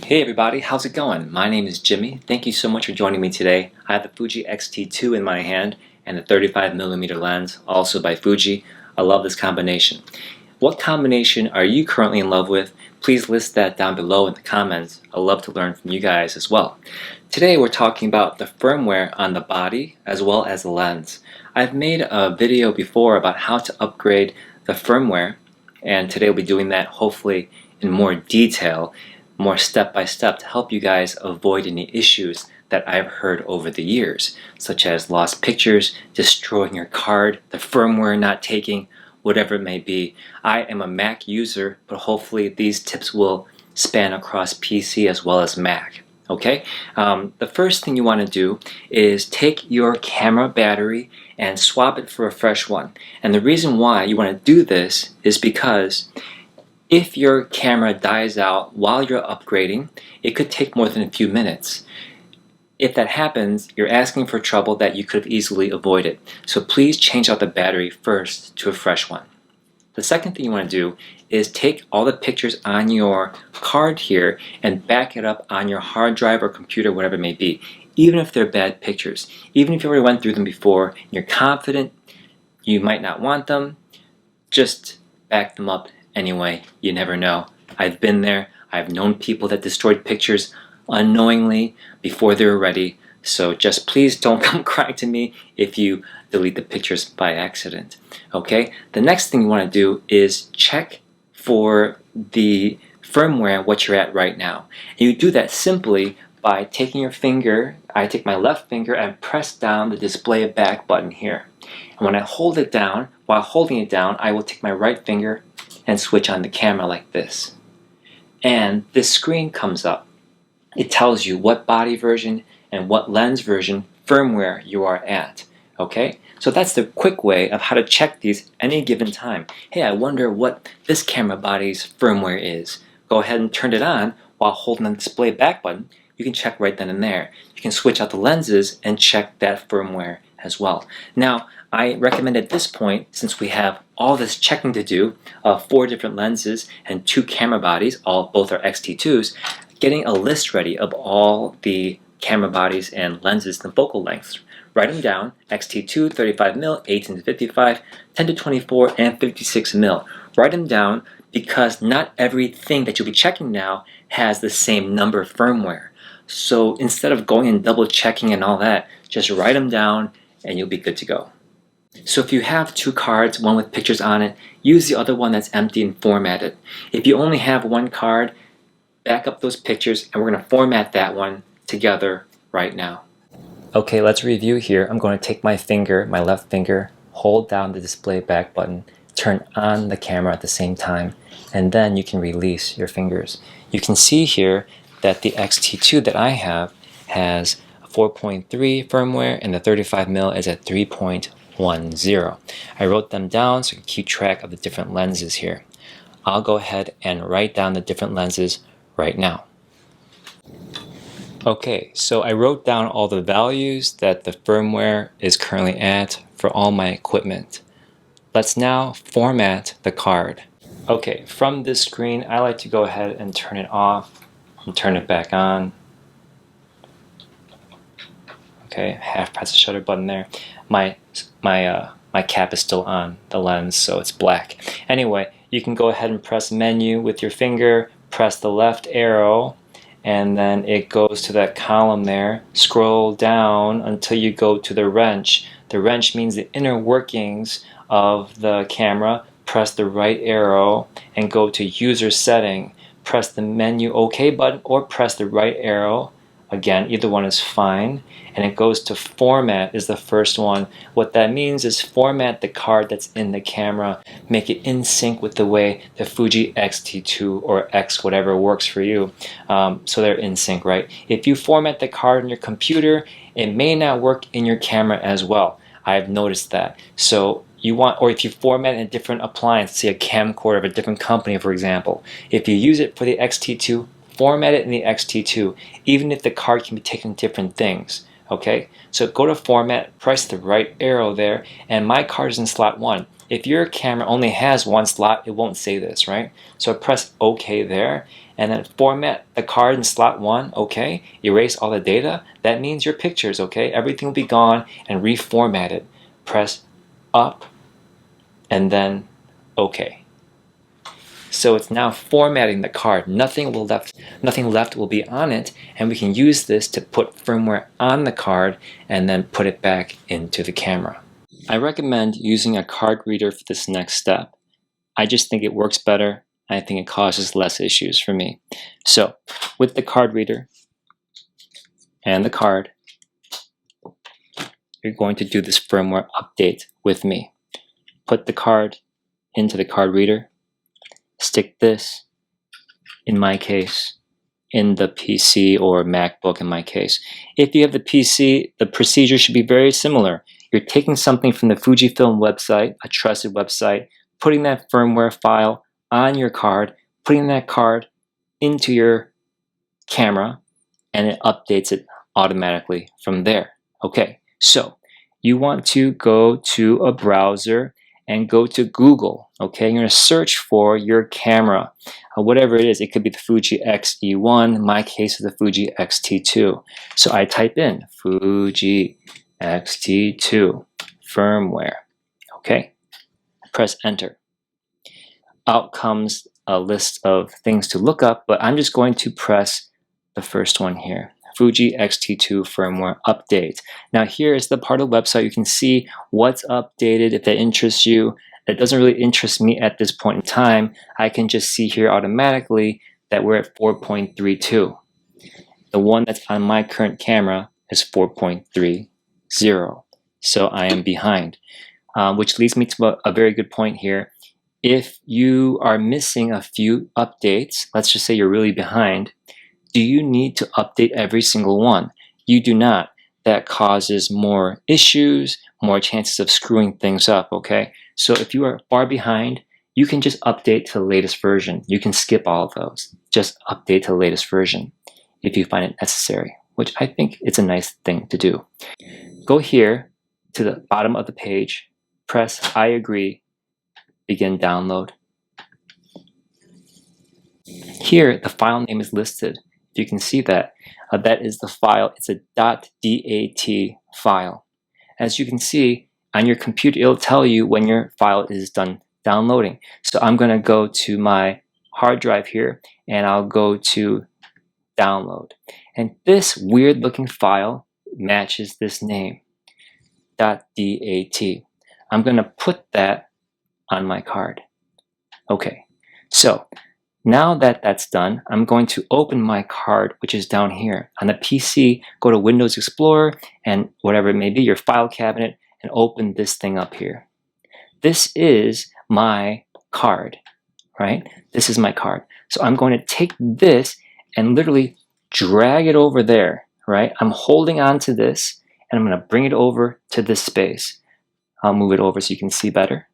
Hey everybody, how's it going? My name is Jimmy. Thank you so much for joining me today. I have the Fuji X-T2 in my hand and the 35mm lens, also by Fuji. I love this combination. What combination are you currently in love with? Please list that down below in the comments. I'd love to learn from you guys as well. Today we're talking about the firmware on the body as well as the lens. I've made a video before about how to upgrade the firmware, and today we'll be doing that hopefully in more detail, more step-by-step to help you guys avoid any issues that I've heard over the years, such as lost pictures, destroying your card, the firmware not taking, whatever it may be. I am a Mac user, but hopefully these tips will span across PC as well as Mac. Okay? The first thing you want to do is take your camera battery and swap it for a fresh one. And the reason why you want to do this is because if your camera dies out while you're upgrading, it could take more than a few minutes. If that happens, you're asking for trouble that you could have easily avoided. So please change out the battery first to a fresh one. The second thing you want to do is take all the pictures on your card here and back it up on your hard drive or computer, whatever it may be, even if they're bad pictures. Even if you already went through them before and you're confident you might not want them, just back them up anyway. You never know. I've been there. I've known people that destroyed pictures unknowingly before they were ready. So just please don't come crying to me if you delete the pictures by accident. Okay? The next thing you want to do is check for the firmware, what you're at right now. And you do that simply by taking your finger, I take my left finger and press down the display back button here. And when I hold it down, while holding it down, I will take my right finger and switch on the camera like this. And this screen comes up. It tells you what body version and what lens version firmware you are at. Okay? So that's the quick way of how to check these any given time. Hey, I wonder what this camera body's firmware is. Go ahead and turn it on while holding the display back button. You can check right then and there. You can switch out the lenses and check that firmware as well. Now, I recommend at this point, since we have all this checking to do, 4 different lenses and 2 camera bodies, both are X-T2s, getting a list ready of all the camera bodies and lenses and focal lengths. Write them down: X-T2, 35mm, 18 to 55, 10 to 24, and 56mm. Write them down because not everything that you'll be checking now has the same number of firmware. So instead of going and double checking and all that, just write them down and you'll be good to go. So if you have 2 cards, one with pictures on it, use the other one that's empty and format it. If you only have 1 card, back up those pictures and we're going to format that one together right now. Okay, let's review here. I'm going to take my finger, my left finger, hold down the display back button, turn on the camera at the same time, and then you can release your fingers. You can see here that the X-T2 that I have has 4.3 firmware and the 35mm is at 3.10. I wrote them down so you can keep track of the different lenses here. I'll go ahead and write down the different lenses right now. Okay, so I wrote down all the values that the firmware is currently at for all my equipment. Let's now format the card. Okay, from this screen, I like to go ahead and turn it off and turn it back on. Okay, half press the shutter button there. My cap is still on the lens, so it's black. Anyway, you can go ahead and press menu with your finger, press the left arrow, and then it goes to that column there. Scroll down until you go to the wrench. The wrench means the inner workings of the camera. Press the right arrow and go to user setting. Press the menu OK button or press the right arrow. Again, either one is fine. And it goes to format is the first one. What that means is format the card that's in the camera. Make it in sync with the way the Fuji X-T2 or X whatever works for you. So they're in sync, right? If you format the card in your computer, it may not work in your camera as well. I've noticed that. So you want, or if you format a different appliance, say a camcorder of a different company, for example, if you use it for the X-T2, format it in the X-T2, even if the card can be taken different things. Okay, so go to format, press the right arrow there, and my card is in slot 1. If your camera only has one slot, it won't say this, right? So press OK there, and then format the card in slot 1, OK. Erase all the data. That means your pictures, OK? Everything will be gone and reformatted. Press up, and then OK. So it's now formatting the card. Nothing left will be on it, and we can use this to put firmware on the card and then put it back into the camera. I recommend using a card reader for this next step. I just think it works better. I think it causes less issues for me. So with the card reader and the card, you're going to do this firmware update with me. Put the card into the card reader. Stick this, in my case, in the PC or MacBook in my case. If you have the PC, the procedure should be very similar. You're taking something from the Fujifilm website, a trusted website, putting that firmware file on your card, putting that card into your camera, and it updates it automatically from there. Okay, so you want to go to a browser and go to Google. Okay, you're going to search for your camera, whatever it is. It could be the Fuji X-E1. In my case, it's the Fuji X-T2. So I type in Fuji X-T2 firmware. Okay, press enter. Out comes a list of things to look up, but I'm just going to press the first one here. Fuji X-T2 firmware update. Now here is the part of the website you can see what's updated if that interests you. That doesn't really interest me at this point in time. I can just see here automatically that we're at 4.32. The one that's on my current camera is 4.30. So I am behind, which leads me to a very good point here. If you are missing a few updates, let's just say you're really behind, do you need to update every single one? You do not. That causes more issues, more chances of screwing things up, okay? So if you are far behind, you can just update to the latest version. You can skip all of those. Just update to the latest version if you find it necessary, which I think it's a nice thing to do. Go here to the bottom of the page, press I agree, begin download. Here, the file name is listed. You can see that. That is the file. It's a .dat file. As you can see, on your computer, it'll tell you when your file is done downloading. So I'm going to go to my hard drive here, and I'll go to download. And this weird looking file matches this name, .dat. I'm going to put that on my card. Okay, so now that that's done, I'm going to open my card, which is down here. On the PC, go to Windows Explorer and whatever it may be, your file cabinet, and open this thing up here. This is my card, right? This is my card. So I'm going to take this and literally drag it over there, right? I'm holding on to this, and I'm going to bring it over to this space. I'll move it over so you can see better,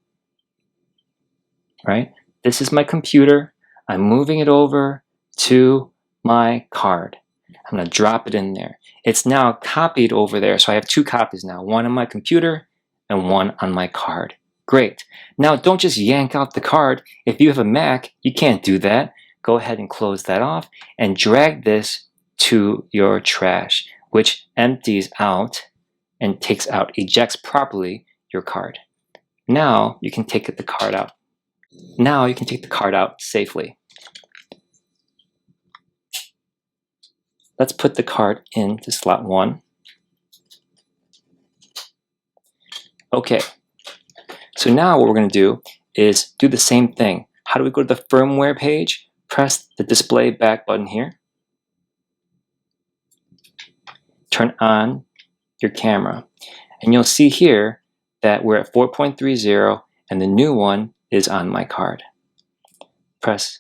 right? This is my computer. I'm moving it over to my card. I'm going to drop it in there. It's now copied over there. So I have two copies now, one on my computer and one on my card. Great. Now don't just yank out the card. If you have a Mac, you can't do that. Go ahead and close that off and drag this to your trash, which empties out and ejects properly your card. Now you can take the card out. Now you can take the card out safely. Let's put the card into slot 1. Okay, so now what we're going to do is do the same thing. How do we go to the firmware page? Press the display back button here. Turn on your camera. And you'll see here that we're at 4.30 and the new one is on my card. Press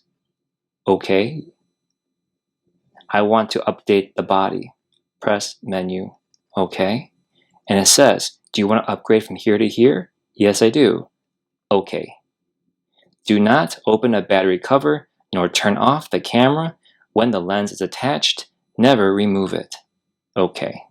OK. I want to update the body. Press menu, OK. And it says, do you want to upgrade from here to here? Yes, I do. OK. Do not open a battery cover nor turn off the camera when the lens is attached. Never remove it. OK.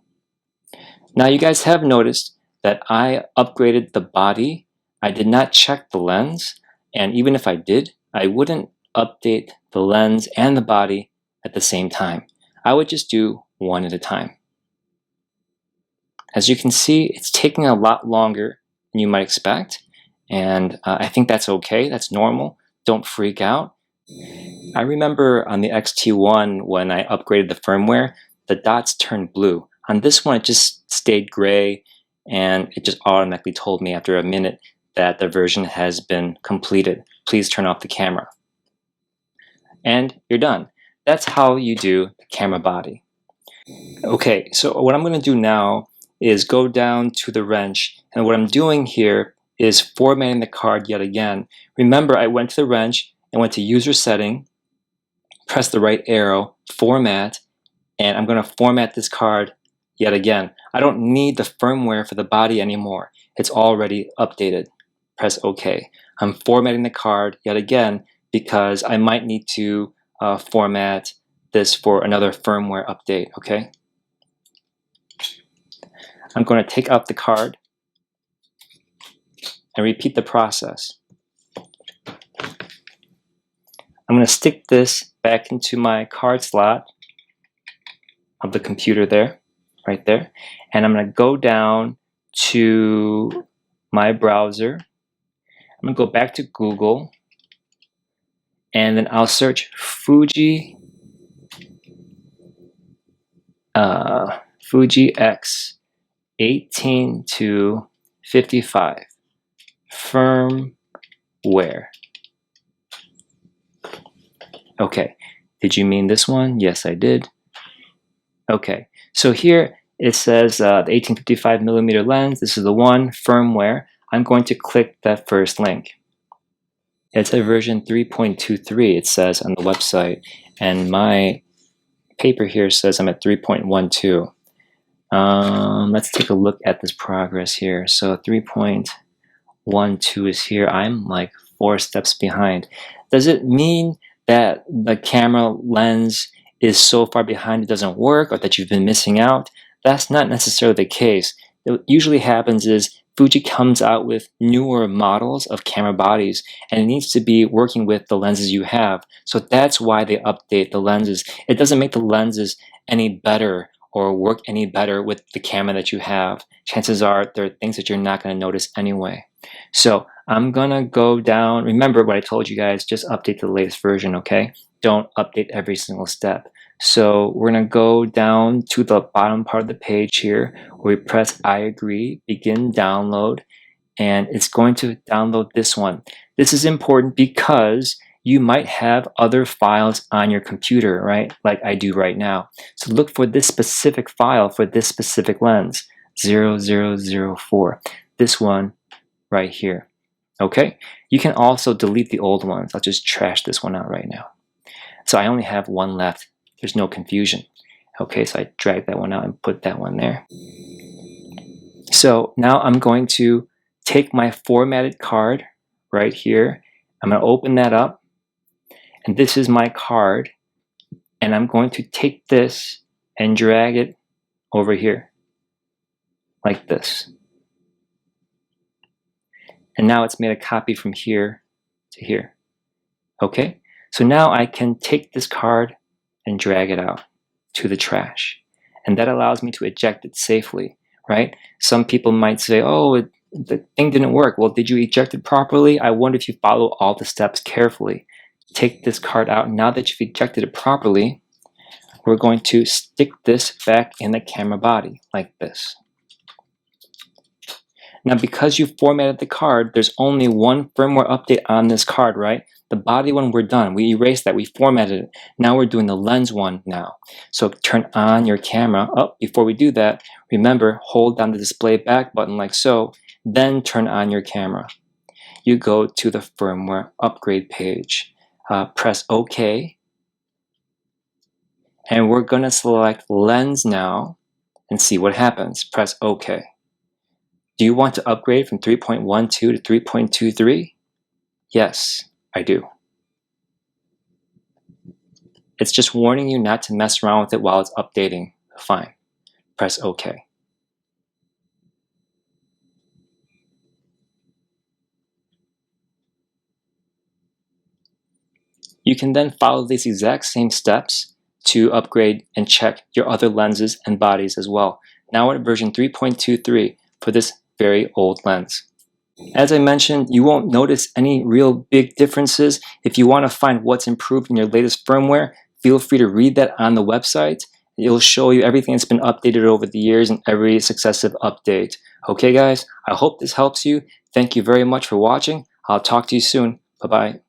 Now you guys have noticed that I upgraded the body, I did not check the lens, and even if I did, I wouldn't update the lens and the body at the same time. I would just do one at a time. As you can see, it's taking a lot longer than you might expect, and I think that's okay. That's normal. Don't freak out. I remember on the XT1 when I upgraded the firmware, the dots turned blue. On this one, it just stayed gray, and it just automatically told me after a minute that the version has been completed. Please turn off the camera. And you're done. That's how you do the camera body. Okay, so what I'm going to do now is go down to the wrench, and what I'm doing here is formatting the card yet again. Remember, I went to the wrench and went to user setting, press the right arrow, format, and I'm going to format this card yet again. I don't need the firmware for the body anymore. It's already updated. Press OK. I'm formatting the card yet again because I might need to format this for another firmware update, okay? I'm going to take out the card and repeat the process. I'm going to stick this back into my card slot of the computer there, right there, and I'm going to go down to my browser. I'm going to go back to Google, and then I'll search Fuji X 18 to 55 firmware. Okay, did you mean this one? Yes, I did. Okay, so here it says the 1855 millimeter lens. This is the one, firmware. I'm going to click that first link. It's a version 3.23, it says on the website, and my paper here says I'm at 3.12. Let's take a look at this progress here. So 3.12 is here. I'm like 4 steps behind. Does it mean that the camera lens is so far behind it doesn't work, or that you've been missing out? That's not necessarily the case. What usually happens is Fuji comes out with newer models of camera bodies, and it needs to be working with the lenses you have. So that's why they update the lenses. It doesn't make the lenses any better or work any better with the camera that you have. Chances are there are things that you're not going to notice anyway. So I'm going to go down. Remember what I told you guys, just update to the latest version, okay? Don't update every single step. So we're going to go down to the bottom part of the page here where we press I agree, begin download, and it's going to download this one. This is important because you might have other files on your computer, right? Like I do right now. So look for this specific file for this specific lens, 0004. This one right here, okay? You can also delete the old ones. I'll just trash this one out right now. So I only have one left. There's no confusion. Okay, so I drag that one out and put that one there. So now I'm going to take my formatted card right here. I'm going to open that up, and this is my card, and I'm going to take this and drag it over here like this. And now it's made a copy from here to here. Okay, so now I can take this card and drag it out to the trash, and that allows me to eject it safely, right? Some people might say, oh, the thing didn't work. Well, did you eject it properly? I wonder if you follow all the steps carefully. Take this card out. Now that you've ejected it properly, we're going to stick this back in the camera body like this. Now, because you formatted the card, there's only one firmware update on this card, right? The body one, we're done. We erased that. We formatted it. Now we're doing the lens one now. So turn on your camera. Oh, before we do that, remember, hold down the display back button like so, then turn on your camera. You go to the firmware upgrade page. Press OK. And we're going to select lens now and see what happens. Press OK. Do you want to upgrade from 3.12 to 3.23? Yes, I do. It's just warning you not to mess around with it while it's updating. Fine. Press OK. You can then follow these exact same steps to upgrade and check your other lenses and bodies as well. Now we're at version 3.23 for this very old lens. As I mentioned, you won't notice any real big differences. If you want to find what's improved in your latest firmware, feel free to read that on the website. It'll show you everything that's been updated over the years and every successive update. Okay guys, I hope this helps you. Thank you very much for watching. I'll talk to you soon. Bye-bye.